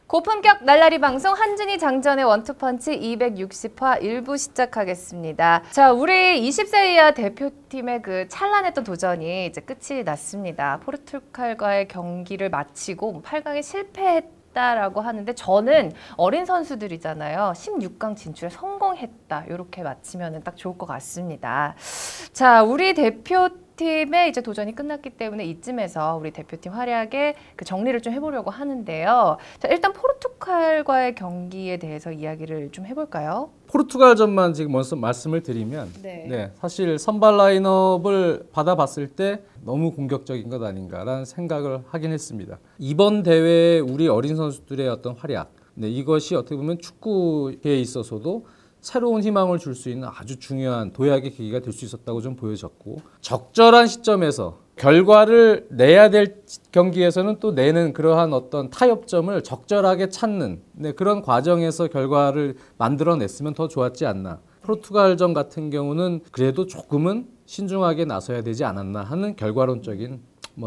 고품격 날라리 방송 한준희 장전의 원투펀치 260화 1부 시작하겠습니다. 자, 우리 20세 이하 대표팀의 그 찬란했던 도전이 이제 끝이 났습니다. 포르투갈과의 경기를 마치고 8강에 실패했다라고 하는데 저는 어린 선수들이잖아요. 16강 진출에 성공했다. 이렇게 마치면 딱 좋을 것 같습니다. 자, 우리 대표팀의 이제 도전이 끝났기 때문에 이쯤에서 우리 대표팀 활약의 그 정리를 좀 해보려고 하는데요. 자, 일단 포르투갈과의 경기에 대해서 이야기를 좀 해볼까요? 포르투갈전만 지금 먼저 말씀을 드리면 사실 선발 라인업을 받아봤을 때 너무 공격적인 것 아닌가라는 생각을 하긴 했습니다. 이번 대회에 우리 어린 선수들의 어떤 활약, 이것이 어떻게 보면 축구에 있어서도 새로운 희망을 줄 수 있는 아주 중요한 도약의 계기가 될 수 있었다고 좀 보여졌고, 적절한 시점에서 결과를 내야 될 경기에서는 또 내는 그러한 어떤 타협점을 적절하게 찾는 그런 과정에서 결과를 만들어냈으면 더 좋았지 않나. 포르투갈전 같은 경우는 그래도 조금은 신중하게 나서야 되지 않았나 하는 결과론적인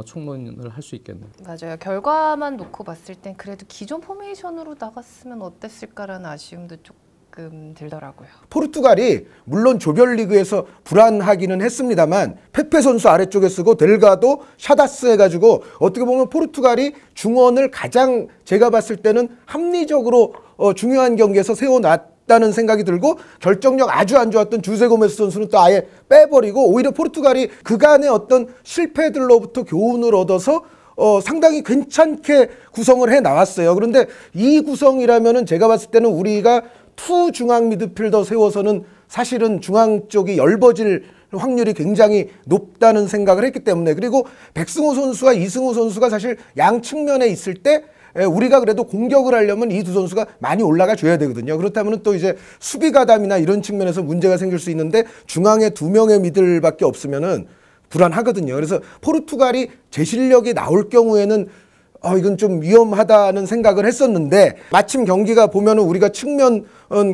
총론을 할 수 있겠네요. 맞아요. 결과만 놓고 봤을 땐 그래도 기존 포메이션으로 나갔으면 어땠을까라는 아쉬움도 조금 들더라고요. 포르투갈이 물론 조별리그에서 불안하기는 했습니다만 페페 선수 아래쪽에 쓰고 델가도, 샤다스 해가지고 어떻게 보면 포르투갈이 중원을 가장 제가 봤을 때는 합리적으로 중요한 경기에서 세워놨다는 생각이 들고, 결정력 아주 안 좋았던 주세 고메스 선수는 또 아예 빼버리고 오히려 포르투갈이 그간의 어떤 실패들로부터 교훈을 얻어서 상당히 괜찮게 구성을 해 나왔어요. 그런데 이 구성이라면은 제가 봤을 때는 우리가 투 중앙 미드필더 세워서는 사실은 중앙 쪽이 엷어질 확률이 굉장히 높다는 생각을 했기 때문에, 그리고 백승호 선수와 이승우 선수가 사실 양 측면에 있을 때 우리가 그래도 공격을 하려면 이 두 선수가 많이 올라가 줘야 되거든요. 그렇다면 또 이제 수비 가담이나 이런 측면에서 문제가 생길 수 있는데 중앙에 두 명의 미들밖에 없으면은 불안하거든요. 그래서 포르투갈이 제 실력이 나올 경우에는 이건 좀 위험하다는 생각을 했었는데, 마침 경기가 보면은 우리가 측면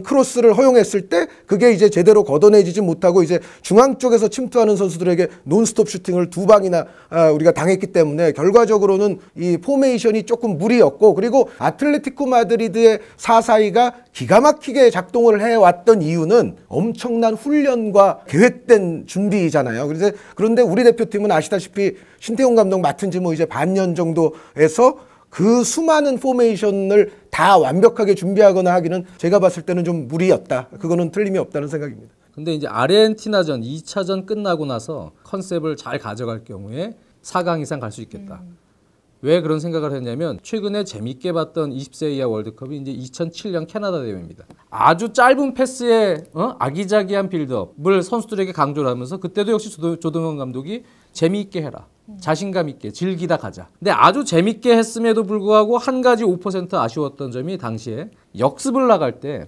크로스를 허용했을 때 그게 이제 제대로 걷어내지지 못하고 이제 중앙 쪽에서 침투하는 선수들에게 논스톱 슈팅을 두 방이나 우리가 당했기 때문에 결과적으로는 이 포메이션이 조금 무리였고, 그리고 아틀레티코 마드리드의 4-4-2가 기가 막히게 작동을 해왔던 이유는 엄청난 훈련과 계획된 준비잖아요. 그런데 우리 대표팀은 아시다시피 신태용 감독 맡은 지 이제 반년 정도에서 그 수많은 포메이션을 다 완벽하게 준비하거나 하기는 제가 봤을 때는 좀 무리였다. 그거는 틀림이 없다는 생각입니다. 근데 이제 아르헨티나전 2차전 끝나고 나서 컨셉을 잘 가져갈 경우에 4강 이상 갈 수 있겠다. 왜 그런 생각을 했냐면, 최근에 재밌게 봤던 20세 이하 월드컵이 이제 2007년 캐나다 대회입니다. 아주 짧은 패스에 아기자기한 빌드업을 선수들에게 강조를 하면서, 그때도 역시 조동현 감독이 재미있게 해라, 자신감 있게 즐기다 가자. 근데 아주 재밌게 했음에도 불구하고 한 가지 5% 아쉬웠던 점이, 당시에 역습을 나갈 때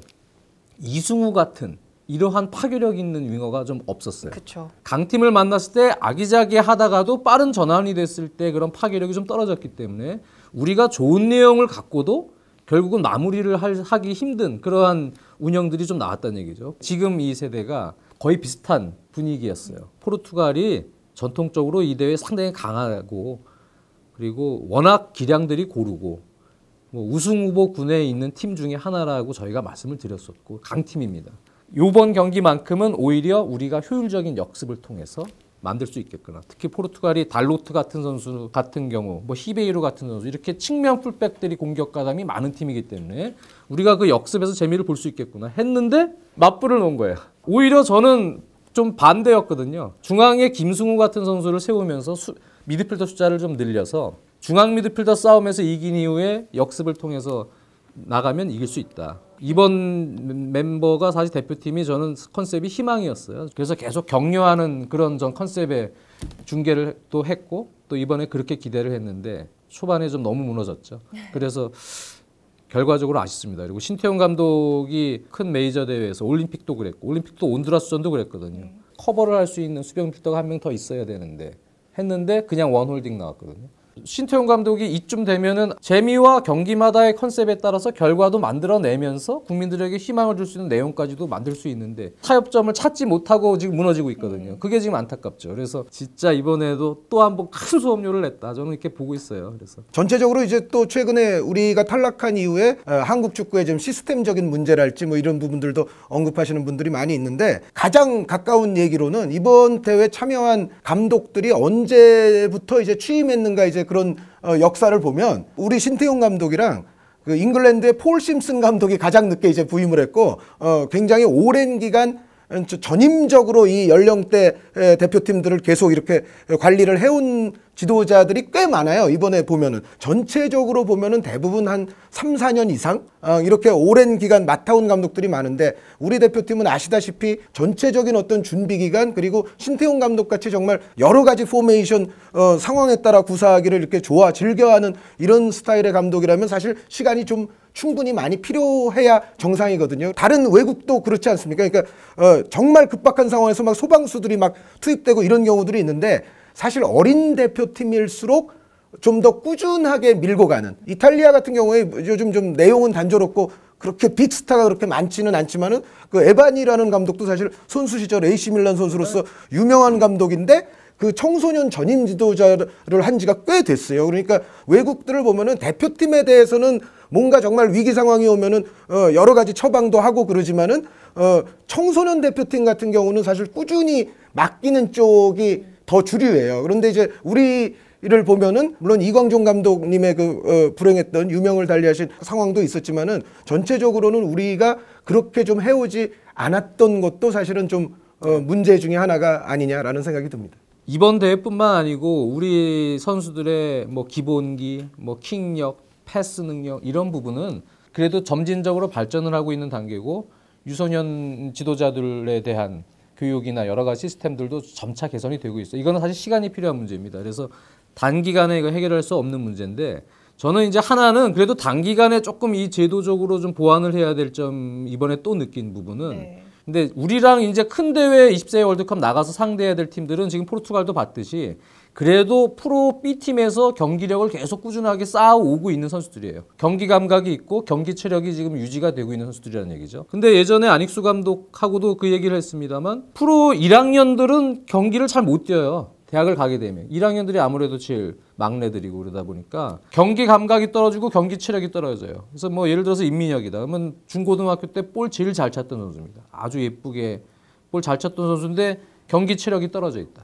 이승우 같은 이러한 파괴력 있는 윙어가 좀 없었어요. 그쵸. 강팀을 만났을 때 아기자기하다가도 빠른 전환이 됐을 때 그런 파괴력이 좀 떨어졌기 때문에 우리가 좋은 내용을 갖고도 결국은 마무리를 하기 힘든 그러한 운영들이 좀 나왔다는 얘기죠. 지금 이 세대가 거의 비슷한 분위기였어요. 포르투갈이 전통적으로 이 대회에 상당히 강하고, 그리고 워낙 기량들이 고르고 우승 후보 군에 있는 팀 중에 하나라고 저희가 말씀을 드렸었고 강팀입니다. 이번 경기만큼은 오히려 우리가 효율적인 역습을 통해서 만들 수 있겠구나. 특히 포르투갈이 달로트 같은 선수 같은 경우, 히베이로 같은 선수, 이렇게 측면 풀백들이 공격 가담이 많은 팀이기 때문에 우리가 그 역습에서 재미를 볼 수 있겠구나 했는데 맞불을 놓은 거예요. 오히려 저는 좀 반대였거든요. 중앙에 김승우 같은 선수를 세우면서 미드필더 숫자를 좀 늘려서 중앙 미드필더 싸움에서 이긴 이후에 역습을 통해서 나가면 이길 수 있다. 이번 멤버가 사실 대표팀이 저는 컨셉이 희망이었어요. 그래서 계속 격려하는 그런 전 컨셉의 중계를 또 했고, 또 이번에 그렇게 기대를 했는데 초반에 좀 너무 무너졌죠. 그래서 결과적으로 아쉽습니다. 그리고 신태용 감독이 큰 메이저 대회에서 올림픽도 그랬고, 올림픽도 온두라스전도 그랬거든요. 커버를 할 수 있는 수비형 필더가 한 명 더 있어야 되는데 했는데 그냥 원홀딩 나왔거든요. 신태용 감독이 이쯤 되면은 재미와 경기마다의 컨셉에 따라서 결과도 만들어내면서 국민들에게 희망을 줄 수 있는 내용까지도 만들 수 있는데 타협점을 찾지 못하고 지금 무너지고 있거든요. 그게 지금 안타깝죠. 그래서 진짜 이번에도 또 한 번 큰 수업료를 냈다. 저는 이렇게 보고 있어요. 그래서 전체적으로 이제 또 최근에 우리가 탈락한 이후에 한국 축구의 좀 시스템적인 문제랄지 뭐 이런 부분들도 언급하시는 분들이 많이 있는데 가장 가까운 얘기로는 이번 대회 참여한 감독들이 언제부터 이제 취임했는가 이제 그런 역사를 보면 우리 신태용 감독이랑 그 잉글랜드의 폴 심슨 감독이 가장 늦게 이제 부임을 했고 굉장히 오랜 기간 전임적으로 이 연령대 대표팀들을 계속 이렇게 관리를 해온 지도자들이 꽤 많아요. 이번에 보면은 전체적으로 보면은 대부분 한 3, 4년 이상 이렇게 오랜 기간 맡아온 감독들이 많은데 우리 대표팀은 아시다시피 전체적인 어떤 준비 기간 그리고 신태용 감독같이 정말 여러 가지 포메이션 상황에 따라 구사하기를 이렇게 좋아 즐겨하는 이런 스타일의 감독이라면 사실 시간이 좀 충분히 많이 필요해야 정상이거든요. 다른 외국도 그렇지 않습니까? 그러니까 정말 급박한 상황에서 막 소방수들이 막 투입되고 이런 경우들이 있는데 사실 어린 대표팀일수록 좀 더 꾸준하게 밀고 가는 이탈리아 같은 경우에 요즘 좀 내용은 단조롭고 그렇게 빅스타가 그렇게 많지는 않지만은 그 에바니라는 감독도 사실 선수 시절 AC 밀란 선수로서 유명한 감독인데 그 청소년 전임 지도자를 한 지가 꽤 됐어요. 그러니까 외국들을 보면은 대표팀에 대해서는 뭔가 정말 위기 상황이 오면은 여러 가지 처방도 하고 그러지만은 청소년 대표팀 같은 경우는 사실 꾸준히 맡기는 쪽이 더 주류예요. 그런데 이제 우리를 보면은 물론 이광종 감독님의 그 불행했던 유명을 달리하신 상황도 있었지만은 전체적으로는 우리가 그렇게 좀 해오지 않았던 것도 사실은 좀 문제 중에 하나가 아니냐라는 생각이 듭니다. 이번 대회뿐만 아니고 우리 선수들의 뭐 기본기, 뭐 킥력, 패스 능력 이런 부분은 그래도 점진적으로 발전을 하고 있는 단계고 유소년 지도자들에 대한 교육이나 여러 가지 시스템들도 점차 개선이 되고 있어요. 이거는 사실 시간이 필요한 문제입니다. 그래서 단기간에 이거 해결할 수 없는 문제인데 저는 이제 하나는 그래도 단기간에 조금 이 제도적으로 좀 보완을 해야 될 점 이번에 또 느낀 부분은 근데 우리랑 이제 큰 대회 20세 월드컵 나가서 상대해야 될 팀들은 지금 포르투갈도 봤듯이 그래도 프로 B팀에서 경기력을 계속 꾸준하게 쌓아오고 있는 선수들이에요. 경기 감각이 있고 경기 체력이 지금 유지가 되고 있는 선수들이라는 얘기죠. 근데 예전에 안익수 감독하고도 그 얘기를 했습니다만 프로 1학년들은 경기를 잘 못 뛰어요. 대학을 가게 되면 1학년들이 아무래도 제일 막내들이고 그러다 보니까 경기 감각이 떨어지고 경기 체력이 떨어져요. 그래서 뭐 예를 들어서 임민혁이다. 그러면 중고등학교 때 볼 제일 잘 찼던 선수입니다. 아주 예쁘게 볼 잘 찼던 선수인데 경기 체력이 떨어져 있다.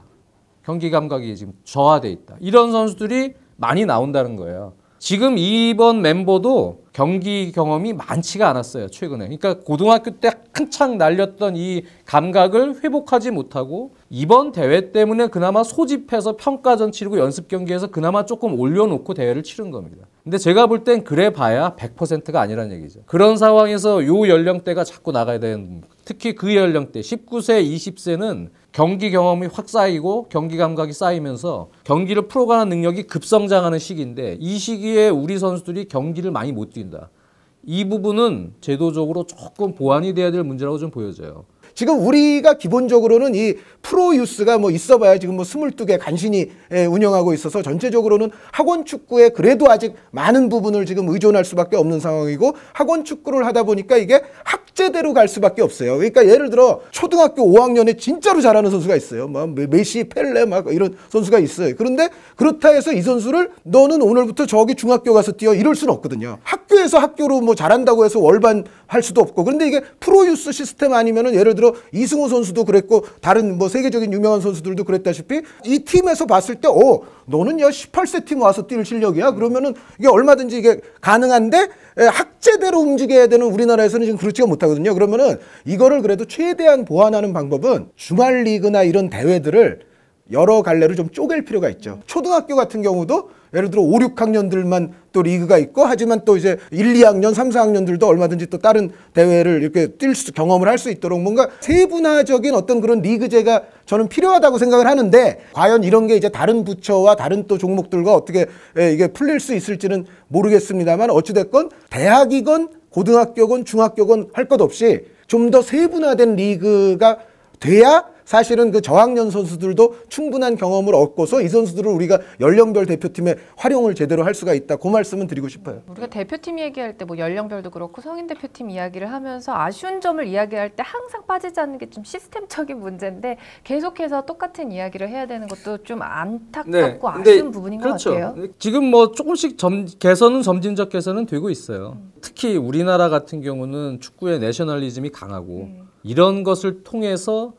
경기 감각이 지금 저하돼 있다. 이런 선수들이 많이 나온다는 거예요. 지금 이번 멤버도 경기 경험이 많지가 않았어요. 최근에. 그러니까 고등학교 때 한창 날렸던 이 감각을 회복하지 못하고 이번 대회 때문에 그나마 소집해서 평가전 치르고 연습 경기에서 그나마 조금 올려놓고 대회를 치른 겁니다. 근데 제가 볼 땐 그래 봐야 100%가 아니라는 얘기죠. 그런 상황에서 요 연령대가 자꾸 나가야 되는, 특히 그 연령대 19세, 20세는 경기 경험이 확 쌓이고 경기 감각이 쌓이면서 경기를 풀어가는 능력이 급성장하는 시기인데 이 시기에 우리 선수들이 경기를 많이 못 뛴다. 이 부분은 제도적으로 조금 보완이 돼야 될 문제라고 좀 보여져요. 지금 우리가 기본적으로는 이 프로유스가 뭐 있어봐야 지금 뭐 22개 간신히 운영하고 있어서 전체적으로는 학원 축구에 그래도 아직 많은 부분을 지금 의존할 수밖에 없는 상황이고 학원 축구를 하다 보니까 이게 학제대로 갈 수밖에 없어요. 그러니까 예를 들어 초등학교 5학년에 진짜로 잘하는 선수가 있어요. 뭐 메시, 펠레 막 이런 선수가 있어요. 그런데 그렇다 해서 이 선수를 너는 오늘부터 저기 중학교 가서 뛰어 이럴 수는 없거든요. 학교에서 학교로 뭐 잘한다고 해서 월반 할 수도 없고 그런데 이게 프로유스 시스템 아니면은 예를 들어 이승우 선수도 그랬고 다른 뭐 세계적인 유명한 선수들도 그랬다시피 이 팀에서 봤을 때 너는 야 18세 팀 와서 뛸 실력이야 그러면은 이게 얼마든지 이게 가능한데 학제대로 움직여야 되는 우리나라에서는 지금 그렇지가 못하거든요. 그러면은 이거를 그래도 최대한 보완하는 방법은 주말 리그나 이런 대회들을 여러 갈래로 좀 쪼갤 필요가 있죠. 초등학교 같은 경우도 예를 들어 5, 6학년들만 또 리그가 있고 하지만 또 이제 1, 2학년, 3, 4학년들도 얼마든지 또 다른 대회를 이렇게 경험을 할 수 있도록 뭔가 세분화적인 어떤 그런 리그제가 저는 필요하다고 생각을 하는데 과연 이런 게 이제 다른 부처와 다른 또 종목들과 어떻게 이게 풀릴 수 있을지는 모르겠습니다만 어찌됐건 대학이건 고등학교건 중학교건 할 것 없이 좀 더 세분화된 리그가 돼야 사실은 그 저학년 선수들도 충분한 경험을 얻고서 이 선수들을 우리가 연령별 대표팀에 활용을 제대로 할 수가 있다. 그 말씀은 드리고 싶어요. 우리가 대표팀 얘기할 때 뭐 연령별도 그렇고 성인 대표팀 이야기를 하면서 아쉬운 점을 이야기할 때 항상 빠지지 않는 게 좀 시스템적인 문제인데 계속해서 똑같은 이야기를 해야 되는 것도 좀 안타깝고 아쉬운 부분인 그렇죠. 것 같아요. 지금 뭐 조금씩 개선은 점진적 개선은 되고 있어요. 특히 우리나라 같은 경우는 축구의 내셔널리즘이 강하고 이런 것을 통해서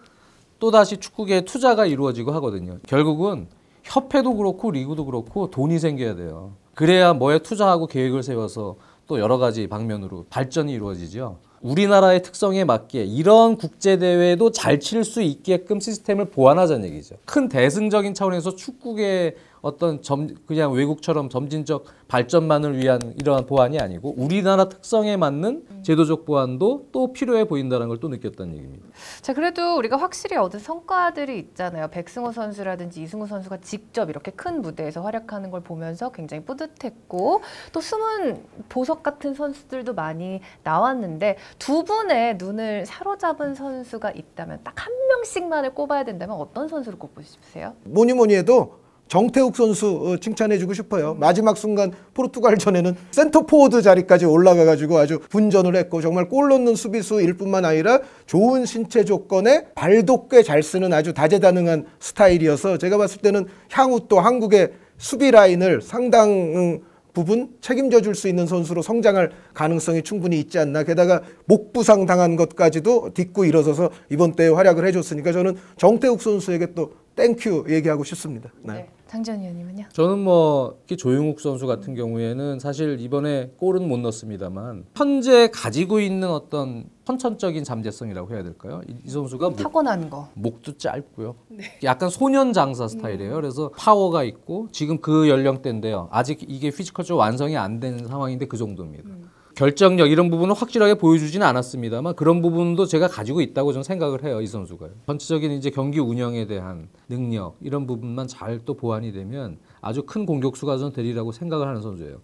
또다시 축구계에 투자가 이루어지고 하거든요. 결국은 협회도 그렇고 리그도 그렇고 돈이 생겨야 돼요. 그래야 뭐에 투자하고 계획을 세워서 또 여러 가지 방면으로 발전이 이루어지죠. 우리나라의 특성에 맞게 이런 국제대회도 잘 칠 수 있게끔 시스템을 보완하자는 얘기죠. 큰 대승적인 차원에서 축구계 어떤 그냥 외국처럼 점진적 발전만을 위한 이러한 보완이 아니고 우리나라 특성에 맞는 제도적 보완도 또 필요해 보인다는 걸 또 느꼈다는 얘기입니다. 자, 그래도 우리가 확실히 얻은 성과들이 있잖아요. 백승호 선수라든지 이승우 선수가 직접 이렇게 큰 무대에서 활약하는 걸 보면서 굉장히 뿌듯했고 또 숨은 보석 같은 선수들도 많이 나왔는데 두 분의 눈을 사로잡은 선수가 있다면 딱 한 명씩만을 꼽아야 된다면 어떤 선수를 꼽고 싶으세요? 뭐니 해도 정태욱 선수 칭찬해주고 싶어요. 마지막 순간 포르투갈전에는 센터포워드 자리까지 올라가가지고 아주 분전을 했고 정말 골 넣는 수비수일 뿐만 아니라 좋은 신체 조건에 발도 꽤 잘 쓰는 아주 다재다능한 스타일이어서 제가 봤을 때는 향후 또 한국의 수비 라인을 상당 부분 책임져 줄 수 있는 선수로 성장할 가능성이 충분히 있지 않나. 게다가 목 부상 당한 것까지도 딛고 일어서서 이번 대회 활약을 해줬으니까 저는 정태욱 선수에게 또 땡큐 얘기하고 싶습니다. 네. 장지현 의원님은요? 저는 뭐 특히 조용욱 선수 같은 경우에는 사실 이번에 골은 못 넣었습니다만 현재 가지고 있는 어떤 선천적인 잠재성이라고 해야 될까요? 이 선수가 타고난 거. 목도 짧고요. 약간 소년 장사 스타일이에요. 그래서 파워가 있고 지금 그 연령대인데요. 아직 이게 피지컬적으로 완성이 안 된 상황인데 그 정도입니다. 결정력 이런 부분은 확실하게 보여주지는 않았습니다만 그런 부분도 제가 가지고 있다고 저는 생각을 해요. 이 선수가 전체적인 이제 경기 운영에 대한 능력 이런 부분만 잘 또 보완이 되면 아주 큰 공격수가 전 되리라고 생각을 하는 선수예요.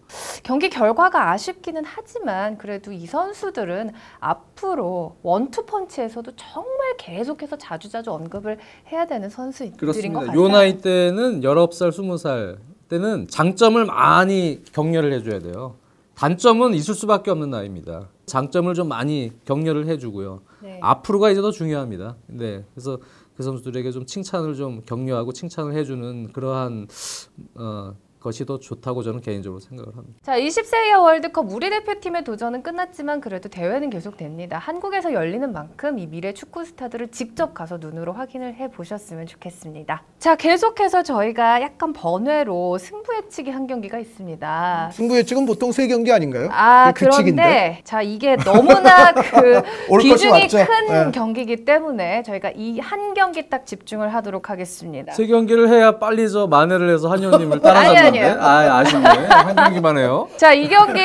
경기 결과가 아쉽기는 하지만 그래도 이 선수들은 앞으로 원투펀치에서도 정말 계속해서 자주자주 언급을 해야 되는 선수들인 것 그렇습니다. 같아요. 요 나이 때는 19살, 20살 때는 장점을 많이 격려를 해줘야 돼요. 단점은 있을 수밖에 없는 나이입니다. 장점을 좀 많이 격려를 해주고요. 네. 앞으로가 이제 더 중요합니다. 네, 그래서 그 선수들에게 좀 칭찬을 좀 격려하고 칭찬을 해주는 그러한 것이 더 좋다고 저는 개인적으로 생각을 합니다. 자, 20세 이하 월드컵 우리 대표팀의 도전은 끝났지만 그래도 대회는 계속됩니다. 한국에서 열리는 만큼 이 미래 축구 스타들을 직접 가서 눈으로 확인을 해보셨으면 좋겠습니다. 자, 계속해서 저희가 약간 번외로 승부 예측이 한 경기가 있습니다. 승부 예측은 보통 3경기 아닌가요? 그런데 자, 이게 너무나 그 올 것이 비중이 맞죠? 큰 네. 경기이기 때문에 저희가 이 한 경기 딱 집중을 하도록 하겠습니다. 세 경기를 해야 빨리 저 만회를 해서 한 의원님을 따라갔는데 아니에요. 아쉽네. 한 경기만 해요. 자, 이 경기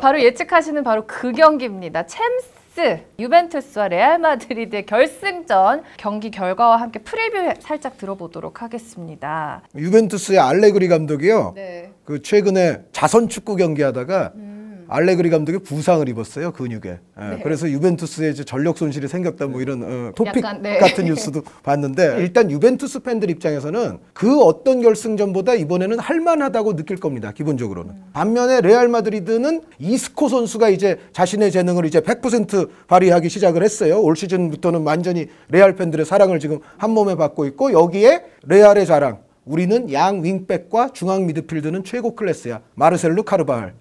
바로 예측하시는 바로 그 경기입니다. 챔스 유벤투스와 레알 마드리드의 결승전 경기 결과와 함께 프리뷰 살짝 들어보도록 하겠습니다. 유벤투스의 알레그리 감독이요. 네. 그 최근에 자선 축구 경기하다가 알레그리 감독이 부상을 입었어요, 근육에. 그래서 유벤투스에 이제 전력 손실이 생겼다 뭐 이런 토픽 약간, 네. 같은 뉴스도 봤는데 일단 유벤투스 팬들 입장에서는 그 어떤 결승전보다 이번에는 할만하다고 느낄 겁니다, 기본적으로는. 반면에 레알 마드리드는 이스코 선수가 이제 자신의 재능을 이제 100% 발휘하기 시작을 했어요. 올 시즌부터는 완전히 레알 팬들의 사랑을 지금 한 몸에 받고 있고 여기에 레알의 자랑. 우리는 양 윙백과 중앙 미드필드는 최고 클래스야. 마르셀로 카르바할.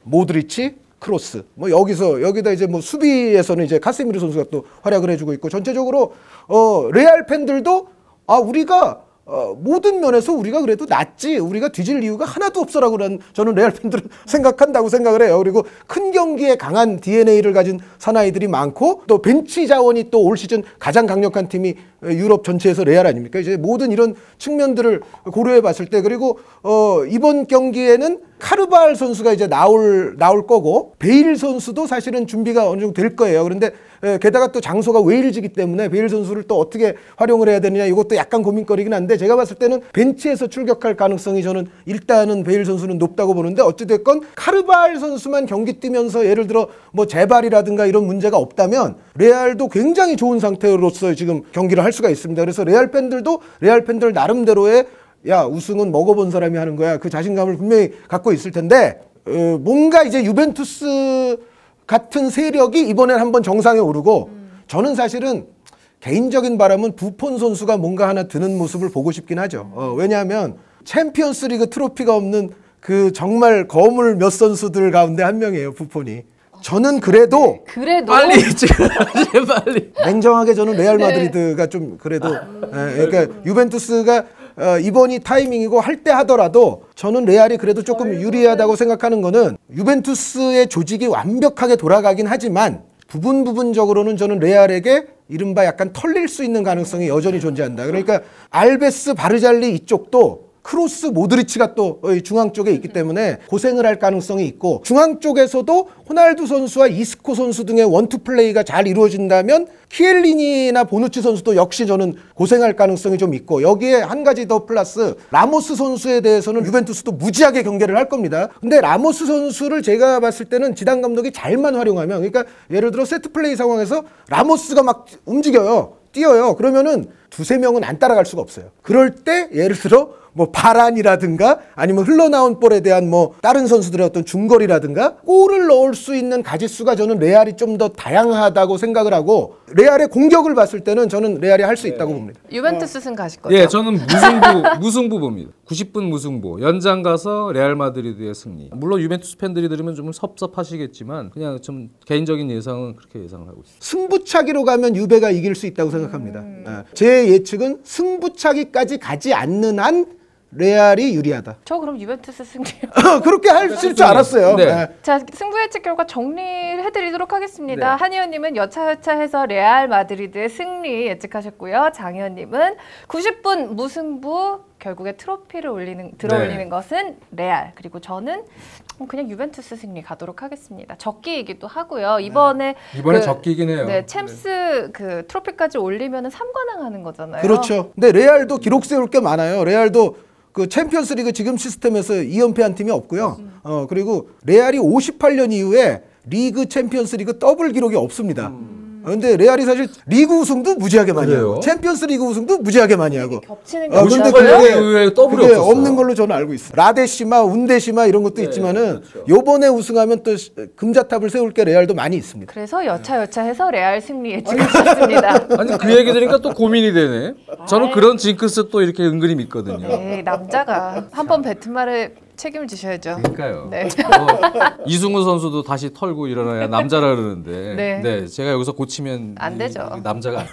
모드리치, 크로스. 뭐 여기다 이제 뭐 수비에서는 이제 카세미르 선수가 또 활약을 해주고 있고 전체적으로 레알 팬들도 우리가 모든 면에서 우리가 그래도 낫지 우리가 뒤질 이유가 하나도 없어라고 저는 레알 팬들은 생각한다고 생각을 해요. 그리고 큰 경기에 강한 DNA를 가진 사나이들이 많고 또 벤치 자원이 또 올 시즌 가장 강력한 팀이 유럽 전체에서 레알 아닙니까? 이제 모든 이런 측면들을 고려해 봤을 때 그리고 이번 경기에는 카르발 선수가 이제 나올 거고 베일 선수도 사실은 준비가 어느 정도 될 거예요. 그런데 게다가 또 장소가 웨일즈이기 때문에 베일 선수를 또 어떻게 활용을 해야 되느냐 이것도 약간 고민거리긴 한데 제가 봤을 때는 벤치에서 출격할 가능성이 저는 일단은 베일 선수는 높다고 보는데 어찌됐건 카르발 선수만 경기 뛰면서 예를 들어 뭐 재발이라든가 이런 문제가 없다면 레알도 굉장히 좋은 상태로서 지금 경기를 할 수가 있습니다. 그래서 레알 팬들도 레알 팬들 나름대로의 야 우승은 먹어본 사람이 하는 거야 그 자신감을 분명히 갖고 있을 텐데 뭔가 이제 유벤투스 같은 세력이 이번엔 한번 정상에 오르고 저는 사실은 개인적인 바람은 부폰 선수가 뭔가 하나 드는 모습을 보고 싶긴 하죠. 왜냐하면 챔피언스리그 트로피가 없는 그 정말 거물 몇 선수들 가운데 한 명이에요 부폰이. 저는 그래도 빨리 지금 빨리 냉정하게 저는 레알 마드리드가 좀 그래도 그러니까 유벤투스가 이번이 타이밍이고 할 때 하더라도 저는 레알이 그래도 조금 유리하다고 생각하는 거는 유벤투스의 조직이 완벽하게 돌아가긴 하지만 부분적으로는 저는 레알에게 이른바 약간 털릴 수 있는 가능성이 여전히 존재한다. 그러니까 알베스 바르잘리 이쪽도 크로스 모드리치가 또 중앙 쪽에 있기 때문에 고생을 할 가능성이 있고 중앙 쪽에서도 호날두 선수와 이스코 선수 등의 원투 플레이가 잘 이루어진다면 키엘리니나 보누치 선수도 역시 저는 고생할 가능성이 좀 있고 여기에 한 가지 더 플러스 라모스 선수에 대해서는 유벤투스도 무지하게 경계를 할 겁니다. 근데 라모스 선수를 제가 봤을 때는 지단 감독이 잘만 활용하면 그러니까 예를 들어 세트 플레이 상황에서 라모스가 막 움직여요. 뛰어요. 그러면은 두세 명은 안 따라갈 수가 없어요. 그럴 때 예를 들어 뭐 바란이라든가 아니면 흘러나온 볼에 대한 뭐 다른 선수들의 어떤 중거리라든가 골을 넣을 수 있는 가짓수가 저는 레알이 좀 더 다양하다고 생각을 하고 레알의 공격을 봤을 때는 저는 레알이 할 수 있다고 봅니다. 유벤투스 승 가실 거죠? 예, 저는 무승부 봅니다. 90분 무승부. 연장 가서 레알 마드리드의 승리. 물론 유벤투스 팬들이 들으면 좀 섭섭하시겠지만 그냥 좀 개인적인 예상은 그렇게 예상을 하고 있습니다. 승부차기로 가면 유베가 이길 수 있다고 생각합니다. 제 예측은 승부차기까지 가지 않는 한 레알이 유리하다. 저 그럼 유벤투스 승리요. 그렇게 하실 줄 알았어요. 네. 자, 승부 예측 결과 정리해드리도록 하겠습니다. 네. 한의원님은 여차여차해서 레알 마드리드의 승리 예측하셨고요. 장의원님은 90분 무승부 결국에 트로피를 들어올리는 것은 레알. 그리고 저는 그냥 유벤투스 승리 가도록 하겠습니다. 적기이기도 하고요. 이번에 적기긴 해요. 네, 챔스 그 트로피까지 올리면은 3관왕 하는 거잖아요. 그렇죠. 근데 레알도 기록 세울 게 많아요. 레알도 그 챔피언스리그 지금 시스템에서 2연패한 팀이 없고요. 그리고 레알이 58년 이후에 리그 챔피언스리그 더블 기록이 없습니다. 근데 레알이 사실 리그 우승도 무지하게 많이 하고 챔피언스리그 우승도 무지하게 많이 하고 겹치는 게 근데 그게 더블이 그게 없었어요. 없는 걸로 저는 알고 있어요. 라데시마, 운데시마 이런 것도 있지만은 그렇죠. 요번에 우승하면 또 금자탑을 세울 게 레알도 많이 있습니다. 그래서 여차여차해서 레알 승리 예측하셨습니다. 아니 그 얘기 들으니까 또 고민이 되네. 저는 그런 징크스 또 이렇게 은근히 믿거든요. 네, 남자가 한 번 뱉은 말에 책임을 지셔야죠. 그러니까요. 네. 이승우 선수도 다시 털고 일어나야 남자라 그러는데 네. 제가 여기서 고치면 안 되죠. 남자가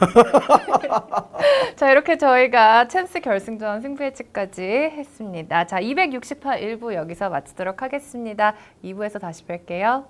자, 이렇게 저희가 챔스 결승전 승부 예측까지 했습니다. 자, 260화 1부 여기서 마치도록 하겠습니다. 2부에서 다시 뵐게요.